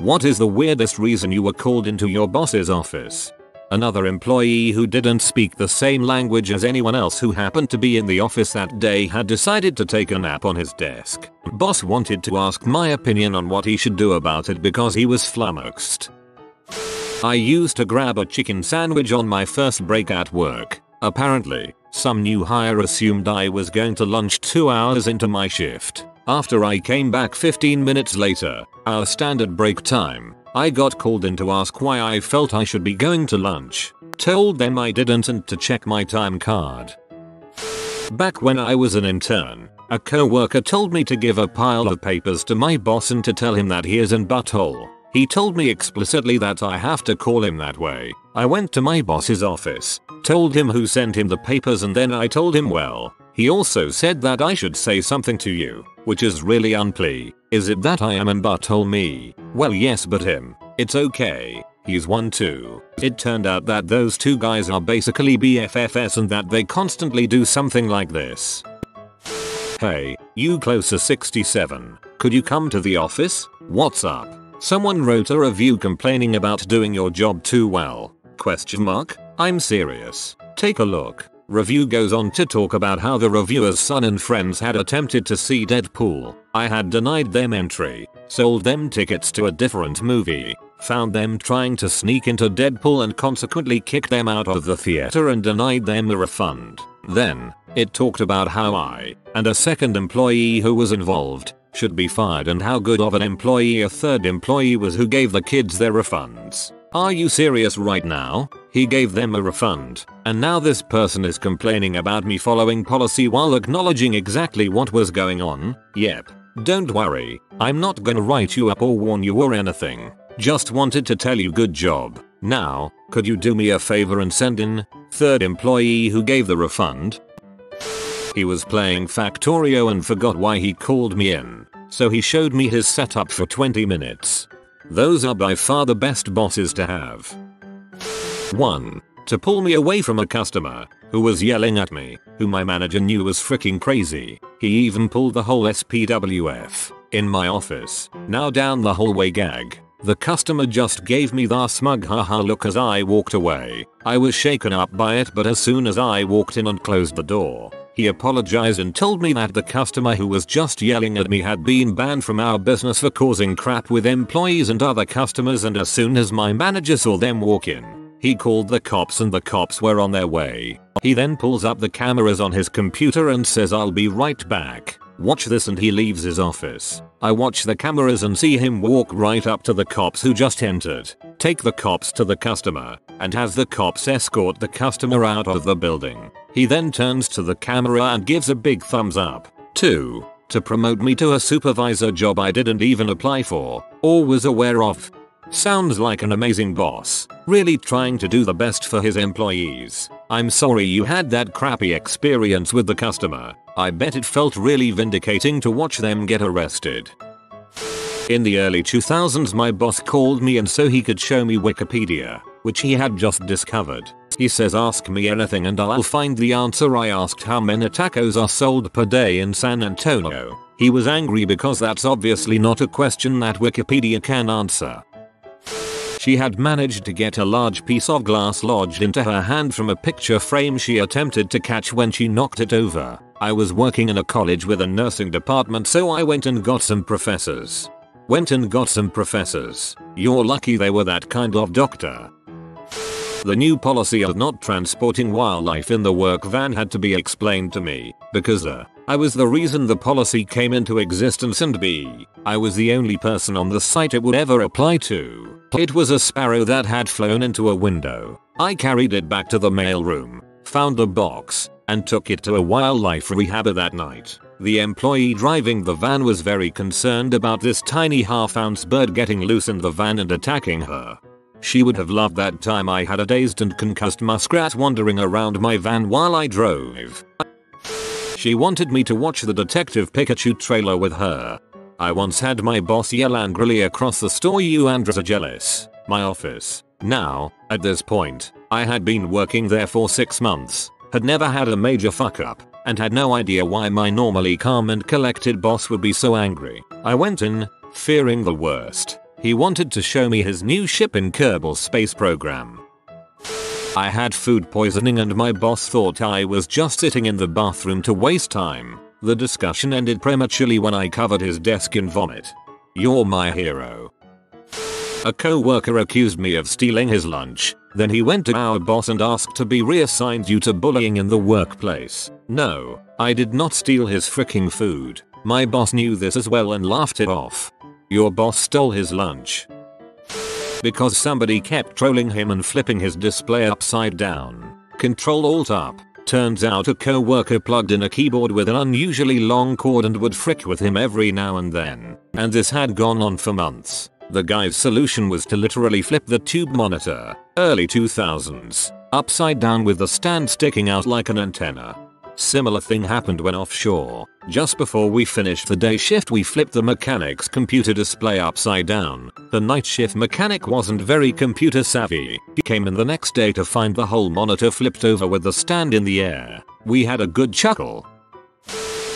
What is the weirdest reason you were called into your boss's office? Another employee who didn't speak the same language as anyone else who happened to be in the office that day had decided to take a nap on his desk. Boss wanted to ask my opinion on what he should do about it because he was flummoxed. I used to grab a chicken sandwich on my first break at work. Apparently, some new hire assumed I was going to lunch 2 hours into my shift. After I came back 15 minutes later, our standard break time, I got called in to ask why I felt I should be going to lunch. Told them I didn't and to check my time card. Back when I was an intern, a co-worker told me to give a pile of papers to my boss and to tell him that he is in butthole. He told me explicitly that I have to call him that way. I went to my boss's office, told him who sent him the papers, and then I told him, well, he also said that I should say something to you, which is really unplea. Is it that I am in butthole me? Well, yes, but him. It's okay. He's one too. It turned out that those two guys are basically BFFs and that they constantly do something like this. Hey, you closer 67. Could you come to the office? What's up? Someone wrote a review complaining about doing your job too well. ? I'm serious. Take a look. Review goes on to talk about how the reviewer's son and friends had attempted to see Deadpool. I had denied them entry, sold them tickets to a different movie, found them trying to sneak into Deadpool and consequently kicked them out of the theater and denied them a refund. Then, it talked about how I, and a second employee who was involved, should be fired and how good of an employee a third employee was who gave the kids their refunds. Are you serious right now? He gave them a refund, and now this person is complaining about me following policy while acknowledging exactly what was going on? Yep. Don't worry, I'm not gonna write you up or warn you or anything. Just wanted to tell you good job. Now, could you do me a favor and send in third employee who gave the refund? He was playing Factorio and forgot why he called me in, so he showed me his setup for 20 minutes. Those are by far the best bosses to have. 1. To pull me away from a customer who was yelling at me, who my manager knew was freaking crazy. He even pulled the whole SPWF in my office. Now down the hallway gag. The customer just gave me the smug haha look as I walked away. I was shaken up by it, but as soon as I walked in and closed the door, he apologized and told me that the customer who was just yelling at me had been banned from our business for causing crap with employees and other customers, and as soon as my manager saw them walk in, he called the cops and the cops were on their way. He then pulls up the cameras on his computer and says, "I'll be right back. Watch this," and he leaves his office. I watch the cameras and see him walk right up to the cops who just entered, take the cops to the customer, and have the cops escort the customer out of the building. He then turns to the camera and gives a big thumbs up. 2. To promote me to a supervisor job I didn't even apply for, or was aware of. Sounds like an amazing boss, really trying to do the best for his employees. I'm sorry you had that crappy experience with the customer. I bet it felt really vindicating to watch them get arrested. In the early 2000s, my boss called me and so he could show me Wikipedia, which he had just discovered. He says, "Ask me anything and I'll find the answer." I asked how many tacos are sold per day in San Antonio. He was angry because that's obviously not a question that Wikipedia can answer. She had managed to get a large piece of glass lodged into her hand from a picture frame she attempted to catch when she knocked it over. I was working in a college with a nursing department, so I went and got some professors. You're lucky they were that kind of doctor. The new policy of not transporting wildlife in the work van had to be explained to me, because I was the reason the policy came into existence, and B, I was the only person on the site it would ever apply to. It was a sparrow that had flown into a window. I carried it back to the mailroom, found the box, and took it to a wildlife rehabber that night. The employee driving the van was very concerned about this tiny half-ounce bird getting loose in the van and attacking her. She would have loved that time I had a dazed and concussed muskrat wandering around my van while I drove. She wanted me to watch the Detective Pikachu trailer with her. I once had my boss yell angrily across the store, "You Andras are jealous." My office. Now, at this point, I had been working there for 6 months, had never had a major fuck up, and had no idea why my normally calm and collected boss would be so angry. I went in, fearing the worst. He wanted to show me his new ship in Kerbal Space Program. I had food poisoning and my boss thought I was just sitting in the bathroom to waste time. The discussion ended prematurely when I covered his desk in vomit. You're my hero. A co-worker accused me of stealing his lunch. Then he went to our boss and asked to be reassigned due to bullying in the workplace. No, I did not steal his freaking food. My boss knew this as well and laughed it off. Your boss stole his lunch. Because somebody kept trolling him and flipping his display upside down. Ctrl-Alt-Up. Turns out a co-worker plugged in a keyboard with an unusually long cord and would frick with him every now and then. And this had gone on for months. The guy's solution was to literally flip the tube monitor, early 2000s, upside down with the stand sticking out like an antenna. Similar thing happened when offshore. Just before we finished the day shift we flipped the mechanic's computer display upside down. The night shift mechanic wasn't very computer savvy. He came in the next day to find the whole monitor flipped over with the stand in the air. We had a good chuckle.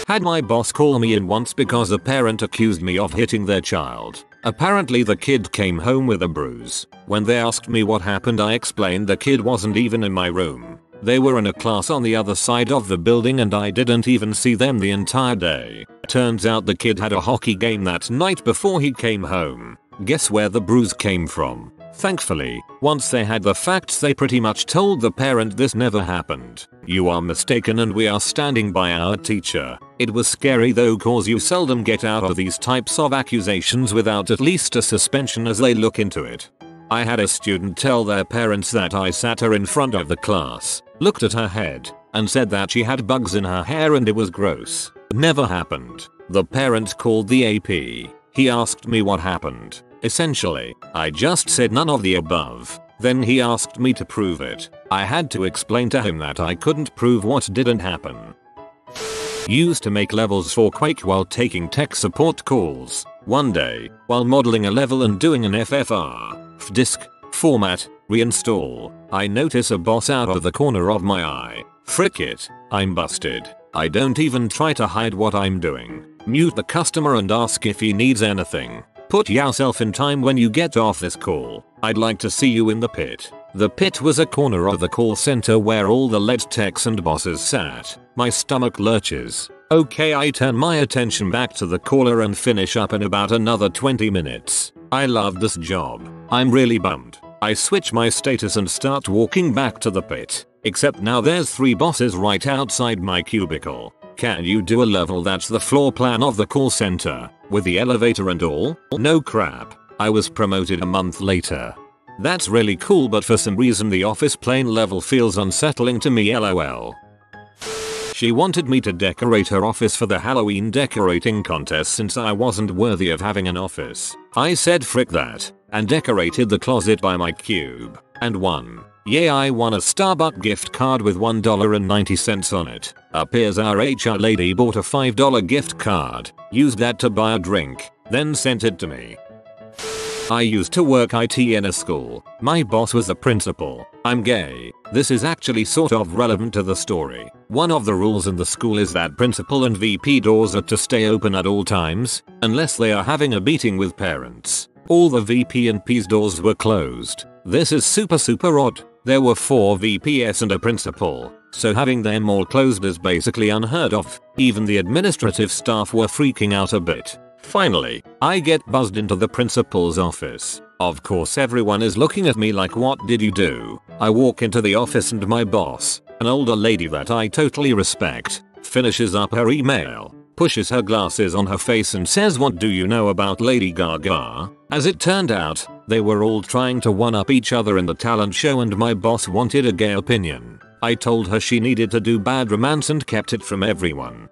Had my boss call me in once because a parent accused me of hitting their child. Apparently the kid came home with a bruise. When they asked me what happened I explained the kid wasn't even in my room. They were in a class on the other side of the building and I didn't even see them the entire day. Turns out the kid had a hockey game that night before he came home. Guess where the bruise came from? Thankfully, once they had the facts they pretty much told the parent this never happened. You are mistaken and we are standing by our teacher. It was scary though cause you seldom get out of these types of accusations without at least a suspension as they look into it. I had a student tell their parents that I sat her in front of the class, looked at her head, and said that she had bugs in her hair and it was gross. Never happened. The parent called the AP. He asked me what happened. Essentially, I just said none of the above. Then he asked me to prove it. I had to explain to him that I couldn't prove what didn't happen. Used to make levels for Quake while taking tech support calls. One day, while modeling a level and doing an FFR, disk, format, reinstall, I notice a boss out of the corner of my eye. Frick it, I'm busted. I don't even try to hide what I'm doing. Mute the customer and ask if he needs anything. Put yourself in time when you get off this call. I'd like to see you in the pit. The pit was a corner of the call center where all the lead techs and bosses sat. My stomach lurches. Okay, I turn my attention back to the caller and finish up in about another 20 minutes. I love this job. I'm really bummed. I switch my status and start walking back to the pit. Except now there's 3 bosses right outside my cubicle. Can you do a level that's the floor plan of the call center, with the elevator and all? No crap. I was promoted a month later. That's really cool but for some reason the office plane level feels unsettling to me lol. She wanted me to decorate her office for the Halloween decorating contest since I wasn't worthy of having an office. I said frick that, and decorated the closet by my cube, and won. Yeah, I won a Starbucks gift card with $1.90 on it. Appears our HR lady bought a $5 gift card, used that to buy a drink, then sent it to me. I used to work IT in a school. My boss was a principal. I'm gay. This is actually sort of relevant to the story. One of the rules in the school is that principal and VP doors are to stay open at all times, unless they are having a meeting with parents. All the VP and P's doors were closed. This is super odd. There were 4 VPs and a principal, so having them all closed is basically unheard of. Even the administrative staff were freaking out a bit. Finally, I get buzzed into the principal's office. Of course everyone is looking at me like what did you do? I walk into the office and my boss, an older lady that I totally respect, finishes up her email, pushes her glasses on her face and says what do you know about Lady Gaga? As it turned out, they were all trying to one-up each other in the talent show and my boss wanted a gay opinion. I told her she needed to do Bad Romance and kept it from everyone.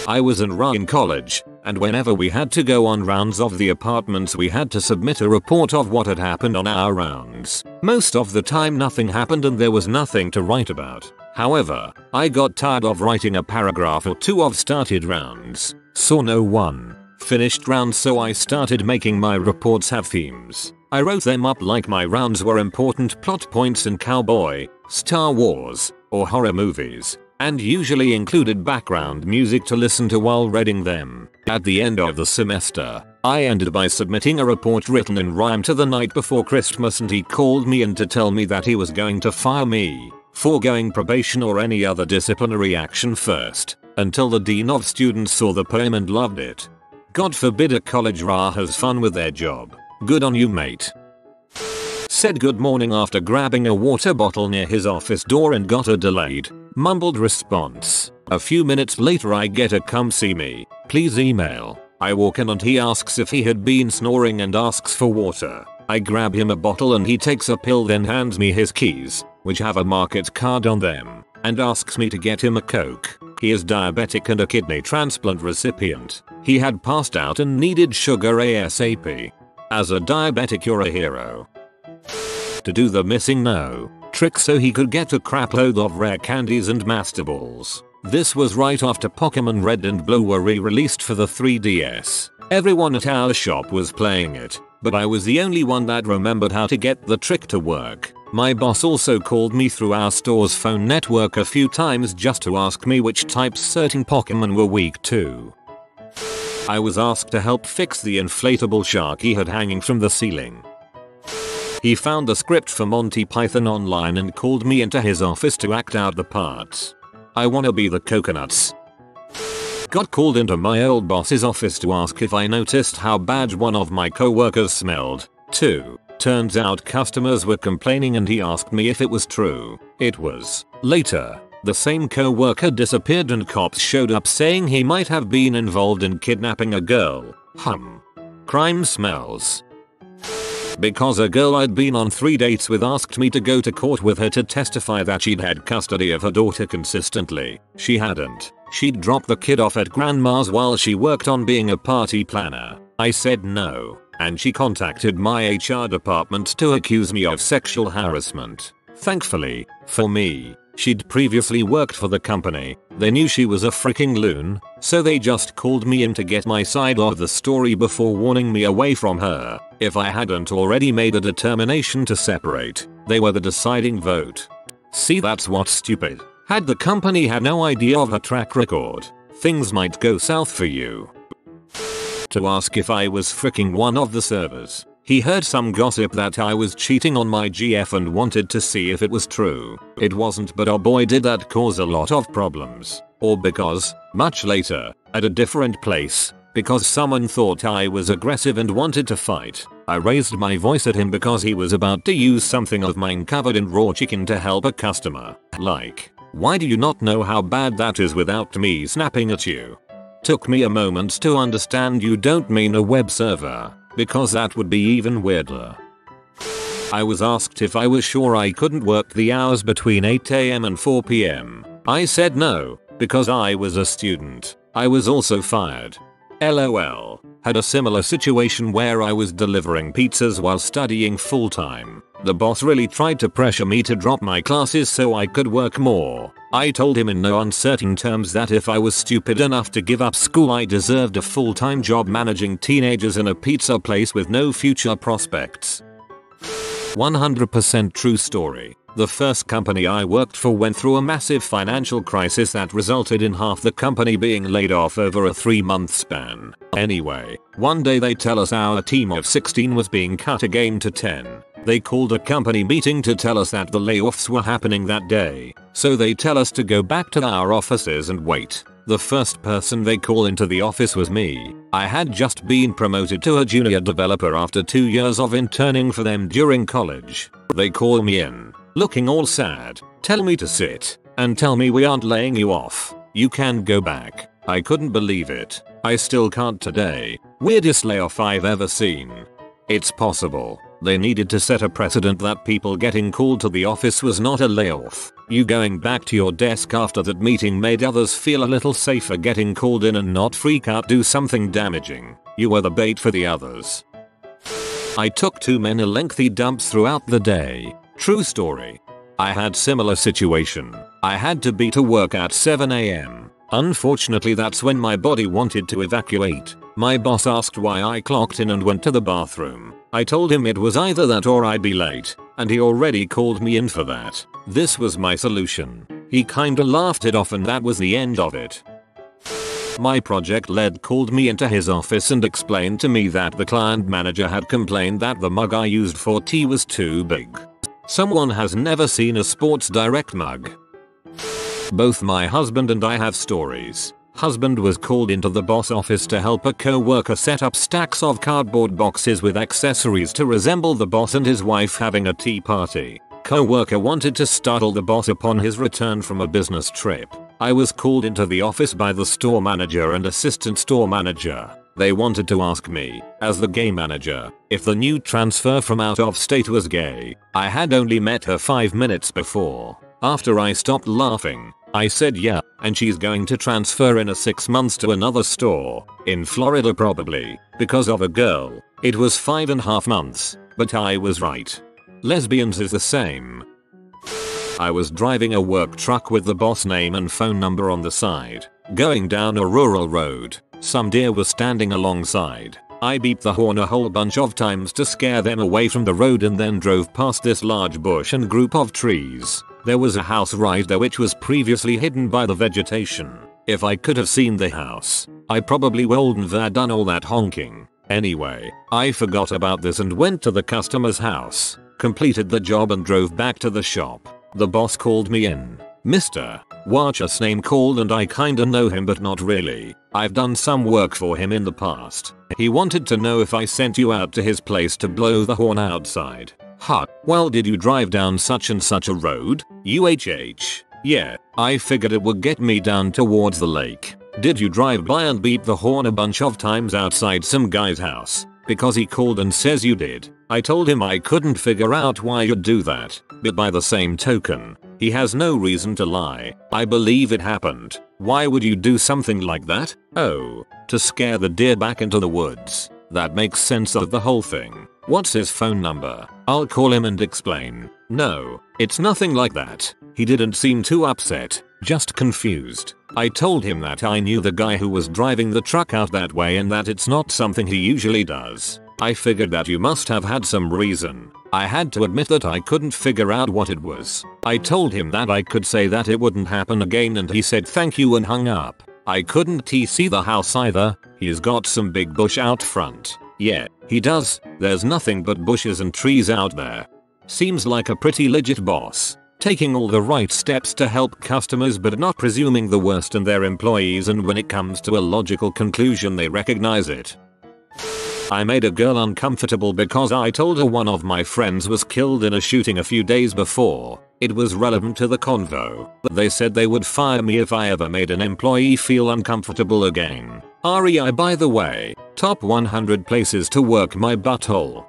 I was in college, and whenever we had to go on rounds of the apartments we had to submit a report of what had happened on our rounds. Most of the time nothing happened and there was nothing to write about. However, I got tired of writing a paragraph or 2 of started rounds, saw no one finished rounds, so I started making my reports have themes. I wrote them up like my rounds were important plot points in cowboy, Star Wars, or horror movies, and usually included background music to listen to while reading them. At the end of the semester, I ended by submitting a report written in rhyme to the night before Christmas, and he called me in to tell me that he was going to fire me, foregoing probation or any other disciplinary action first, until the dean of students saw the poem and loved it. God forbid a college rar has fun with their job. Good on you, mate. Said good morning after grabbing a water bottle near his office door and got a delayed, mumbled response. A few minutes later I get a come see me, please email. I walk in and he asks if he had been snoring and asks for water. I grab him a bottle and he takes a pill, then hands me his keys, which have a market card on them, and asks me to get him a Coke. He is diabetic and a kidney transplant recipient. He had passed out and needed sugar ASAP. As a diabetic, you're a hero. To do the missing no trick so he could get a crapload of rare candies and master balls. This was right after Pokemon Red and Blue were re-released for the 3DS. Everyone at our shop was playing it, but I was the only one that remembered how to get the trick to work. My boss also called me through our store's phone network a few times just to ask me which types certain Pokemon were weak to. I was asked to help fix the inflatable shark he had hanging from the ceiling. He found the script for Monty Python online and called me into his office to act out the parts. I wanna be the coconuts. Got called into my old boss's office to ask if I noticed how bad one of my co-workers smelled. 2. Turns out customers were complaining and he asked me if it was true. It was. Later, the same co-worker disappeared and cops showed up saying he might have been involved in kidnapping a girl. Crime smells. Because a girl I'd been on 3 dates with asked me to go to court with her to testify that she'd had custody of her daughter consistently. She hadn't. She'd dropped the kid off at grandma's while she worked on being a party planner. I said no, and she contacted my HR department to accuse me of sexual harassment. Thankfully, for me, she'd previously worked for the company. They knew she was a freaking loon, so they just called me in to get my side of the story before warning me away from her. If I hadn't already made a determination to separate, they were the deciding vote. See, that's what's stupid. Had the company had no idea of her track record, things might go south for you. To ask if I was freaking one of the servers. He heard some gossip that I was cheating on my GF and wanted to see if it was true. It wasn't, but oh boy did that cause a lot of problems. Or because, much later, at a different place, because someone thought I was aggressive and wanted to fight, I raised my voice at him because he was about to use something of mine covered in raw chicken to help a customer. Like, why do you not know how bad that is without me snapping at you? Took me a moment to understand you don't mean a web server, because that would be even weirder. I was asked if I was sure I couldn't work the hours between 8 AM and 4 PM. I said no, because I was a student. I was also fired. LOL. Had a similar situation where I was delivering pizzas while studying full time. The boss really tried to pressure me to drop my classes so I could work more. I told him in no uncertain terms that if I was stupid enough to give up school, I deserved a full-time job managing teenagers in a pizza place with no future prospects. 100% true story. The first company I worked for went through a massive financial crisis that resulted in half the company being laid off over a 3-month span. Anyway, one day they tell us our team of 16 was being cut again to 10. They called a company meeting to tell us that the layoffs were happening that day. So they tell us to go back to our offices and wait. The first person they call into the office was me. I had just been promoted to a junior developer after 2 years of interning for them during college. They call me in, looking all sad, tell me to sit, and tell me we aren't laying you off. You can go back. I couldn't believe it. I still can't today. Weirdest layoff I've ever seen. It's possible. They needed to set a precedent that people getting called to the office was not a layoff. You going back to your desk after that meeting made others feel a little safer getting called in and not freak out, do something damaging. You were the bait for the others. I took too many lengthy dumps throughout the day. True story. I had similar situation. I had to be to work at 7 AM. Unfortunately, that's when my body wanted to evacuate. My boss asked why I clocked in and went to the bathroom. I told him it was either that or I'd be late, and he already called me in for that. This was my solution. He kinda laughed it off and that was the end of it. My project lead called me into his office and explained to me that the client manager had complained that the mug I used for tea was too big. Someone has never seen a Sports Direct mug. Both my husband and I have stories. Husband was called into the boss office to help a co-worker set up stacks of cardboard boxes with accessories to resemble the boss and his wife having a tea party. Co-worker wanted to startle the boss upon his return from a business trip. I was called into the office by the store manager and assistant store manager. They wanted to ask me, as the gay manager, if the new transfer from out of state was gay. I had only met her 5 minutes before. After I stopped laughing, I said yeah, and she's going to transfer in 6 months to another store, in Florida probably, because of a girl. It was 5.5 months, but I was right. Lesbians is the same. I was driving a work truck with the boss name and phone number on the side, going down a rural road. Some deer were standing alongside. I beeped the horn a whole bunch of times to scare them away from the road and then drove past this large bush and group of trees. There was a house right there which was previously hidden by the vegetation. If I could have seen the house, I probably wouldn't have done all that honking. Anyway, I forgot about this and went to the customer's house, completed the job and drove back to the shop. The boss called me in. Mr. Watch's name called and I kinda know him but not really. I've done some work for him in the past. He wanted to know if I sent you out to his place to blow the horn outside. Huh, well did you drive down such and such a road? UHH. Yeah, I figured it would get me down towards the lake. Did you drive by and beep the horn a bunch of times outside some guy's house? Because he called and says you did. I told him I couldn't figure out why you'd do that, but by the same token, he has no reason to lie. I believe it happened. Why would you do something like that? Oh, to scare the deer back into the woods. That makes sense of the whole thing. What's his phone number? I'll call him and explain. No, it's nothing like that. He didn't seem too upset, just confused. I told him that I knew the guy who was driving the truck out that way and that it's not something he usually does. I figured that you must have had some reason. I had to admit that I couldn't figure out what it was. I told him that I could say that it wouldn't happen again and he said thank you and hung up. I couldn't see the house either. He's got some big bush out front. Yeah, he does. There's nothing but bushes and trees out there. Seems like a pretty legit boss. Taking all the right steps to help customers but not presuming the worst in their employees, and when it comes to a logical conclusion they recognize it. I made a girl uncomfortable because I told her one of my friends was killed in a shooting a few days before. It was relevant to the convo. They said they would fire me if I ever made an employee feel uncomfortable again. REI by the way, top 100 places to work my butthole.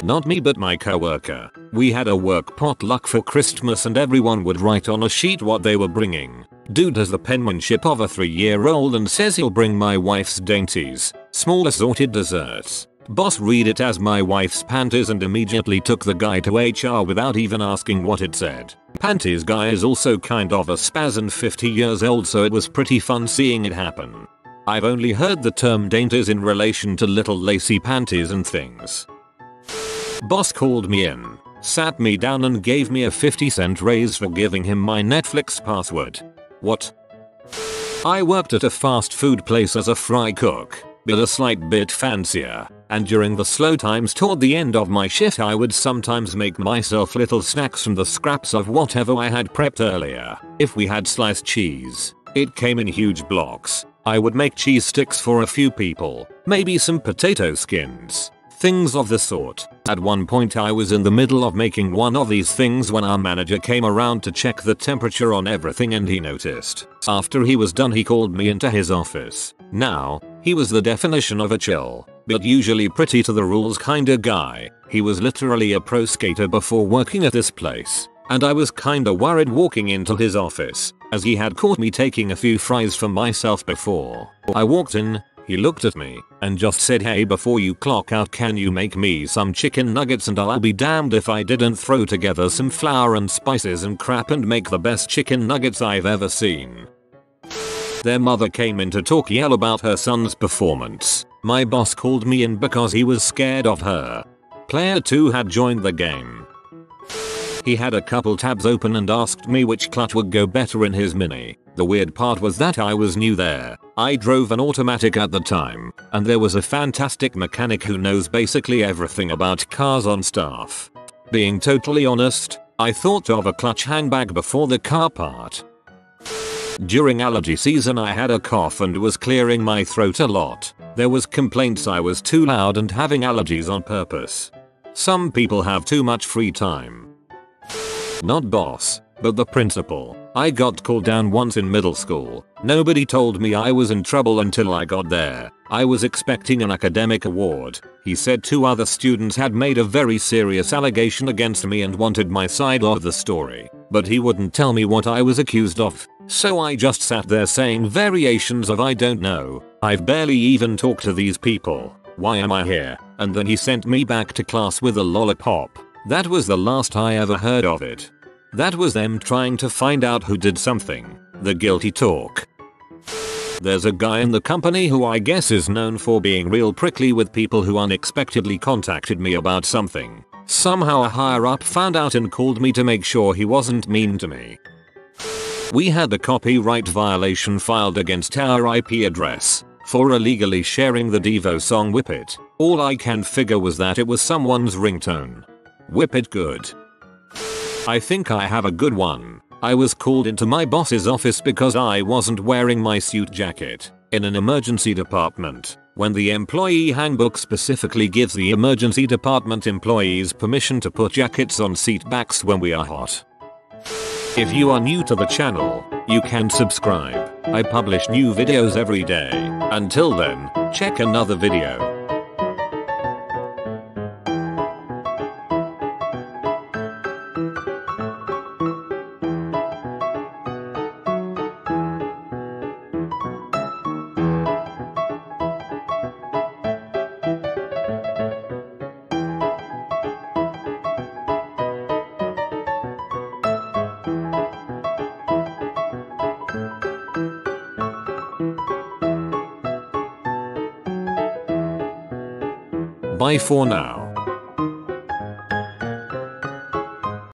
Not me but my coworker. We had a work potluck for Christmas and everyone would write on a sheet what they were bringing. Dude has the penmanship of a 3-year-old and says he'll bring my wife's dainties, small assorted desserts. Boss read it as my wife's panties and immediately took the guy to HR without even asking what it said. Panties guy is also kind of a spaz and 50 years old, so it was pretty fun seeing it happen. I've only heard the term dainties in relation to little lacy panties and things. Boss called me in, sat me down and gave me a 50-cent raise for giving him my Netflix password. What? I worked at a fast food place as a fry cook, but a slight bit fancier, and during the slow times toward the end of my shift I would sometimes make myself little snacks from the scraps of whatever I had prepped earlier. If we had sliced cheese, it came in huge blocks. I would make cheese sticks for a few people, maybe some potato skins. Things of the sort. At one point I was in the middle of making one of these things when our manager came around to check the temperature on everything and he noticed. After he was done he called me into his office. Now, he was the definition of a chill, but usually pretty to the rules kinda guy. He was literally a pro skater before working at this place, and I was kinda worried walking into his office, as he had caught me taking a few fries for myself before. I walked in. He looked at me and just said, hey, before you clock out can you make me some chicken nuggets, and I'll be damned if I didn't throw together some flour and spices and crap and make the best chicken nuggets I've ever seen. Their mother came in to talk yell about her son's performance. My boss called me in because he was scared of her. Player 2 had joined the game. He had a couple tabs open and asked me which clutch would go better in his mini. The weird part was that I was new there, I drove an automatic at the time, and there was a fantastic mechanic who knows basically everything about cars on staff. Being totally honest, I thought of a clutch handbag before the car part. During allergy season I had a cough and was clearing my throat a lot. There was complaints I was too loud and having allergies on purpose. Some people have too much free time. Not boss, but the principal. I got called down once in middle school. Nobody told me I was in trouble until I got there. I was expecting an academic award. He said 2 other students had made a very serious allegation against me and wanted my side of the story, but he wouldn't tell me what I was accused of. So I just sat there saying variations of I don't know. I've barely even talked to these people. Why am I here? And then he sent me back to class with a lollipop. That was the last I ever heard of it. That was them trying to find out who did something. The guilty talk. There's a guy in the company who I guess is known for being real prickly with people who unexpectedly contacted me about something. Somehow a higher up found out and called me to make sure he wasn't mean to me. We had a copyright violation filed against our IP address for illegally sharing the Devo song Whip It. All I can figure was that it was someone's ringtone. Whip it good. I think I have a good one. I was called into my boss's office because I wasn't wearing my suit jacket in an emergency department, when the employee handbook specifically gives the emergency department employees permission to put jackets on seat backs when we are hot. If you are new to the channel, you can subscribe. I publish new videos every day. Until then, check another video. Bye for now.